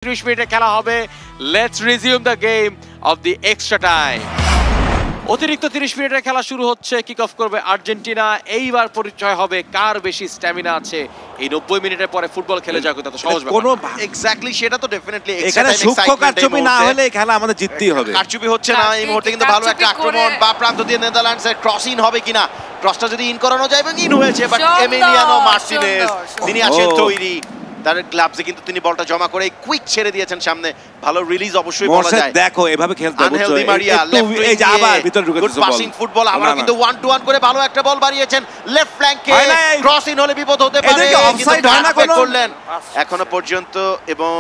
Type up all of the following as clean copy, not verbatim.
30 মিনিটে খেলা হবে। Let's resume the game of the extra time. অতিরিক্ত 30 মিনিটের খেলা শুরু হচ্ছে। কিক অফ করবে আর্জেন্টিনা। এইবার পরিচয় হবে কার বেশি স্ট্যামিনা আছে। এই 90 মিনিটের পরে ফুটবল খেলে যাওয়া কিন্তু সহজ ব্যাপার কোনো না। এক্স্যাক্টলি সেটা তো ডেফিনেটলি এখানে সূক্ষ্ম কারচুপি না হলে এই খেলা আমাদের জিততেই হবে। কারচুপি হচ্ছে না এই মুহূর্তে, কিন্তু ভালো একটা আক্রমণ বা প্রান্ত দিয়ে নেদারল্যান্ডসের ক্রস ইন হবে কিনা। ক্রসটা যদি ইন করানো যায় এবং ইন হয়েছে, বাট এমিলিয়ানো মার্টিনেজ তিনি আছেন তৈরি। তার গ্লাভসে কিন্তু তিনি বলটা জমা করে কুইক ছেড়ে দিয়েছেন সামনে। ভালো রিলিজ অবশ্যই বলা যায়। দেখো এভাবে খেলতে হবে। আনহেল দি মারিয়া লেফট এই যে আবার ভিতর ঢুকে গুড পাসিং ফুটবল। আবার কিন্তু 1 টু 1 করে ভালো একটা বল বাড়িয়েছেন লেফট ফ্ল্যাঙ্কে। ক্রস ইন হলে বিপদ হতে পারে, কিন্তু ব্যাক করলেন এখনো পর্যন্ত এবং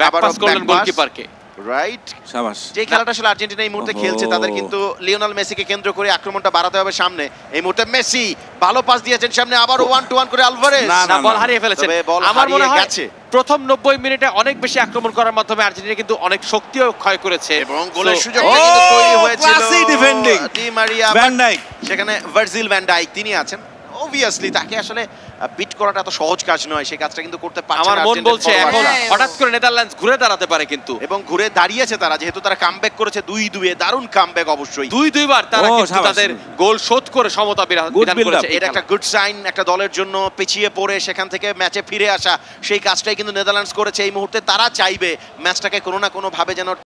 আবার পাস করলেন গোলকিপারকে। রাইট, শাবাশ। যে খেলাটা আসলে আর্জেন্টিনা এই মুহূর্তে খেলছে, তাদের কিন্তু লিওনেল মেসিকে কেন্দ্র করে আক্রমণটা বাড়াতে হবে সামনে। এই মুহূর্তে মেসি ভালো পাস দিয়েছেন সামনে, আবার 1 টু 1 করে আলভারেজ। না, বল হারিয়ে ফেলেছেন। আমার মনে হয় গেছে প্রথম 90 মিনিটে অনেক বেশি আক্রমণ করার মাধ্যমে আর্জেন্টিনা কিন্তু অনেক শক্তিও ক্ষয় করেছে এবং গোলের সুযোগটা কিন্তু তৈরি হয়েছিল। Classy defending Di Maria van Dijk, সেখানে ভার্জিল ভ্যান ডাইক তিনি আছেন। অবভিয়াসলি তাকে আসলে বিট করাটা এত সহজ কাজ নয়, সেই কাজটা কিন্তু করতে পারছে না। আমার মন বলছে এখন হঠাৎ করে নেদারল্যান্ডস ঘুরে দাঁড়াতে পারে কিন্তু, এবং ঘুরে দাঁড়িয়েছে তারা, যেহেতু তারা কামব্যাক করেছে 2-2 দারুণ কামব্যাক। অবশ্যই 2-2 তারা কিন্তু তাদের গোল শোধ করে সমতা বিধান করেছে। এটা একটা গুড সাইন একটা দলের জন্য। পিছিয়ে পড়ে সেখান থেকে ম্যাচে ফিরে আসা, সেই কাজটাই কিন্তু নেদারল্যান্ডস করেছে। এই মুহূর্তে তারা চাইবে ম্যাচটাকে কোনো না কোনো ভাবে যেন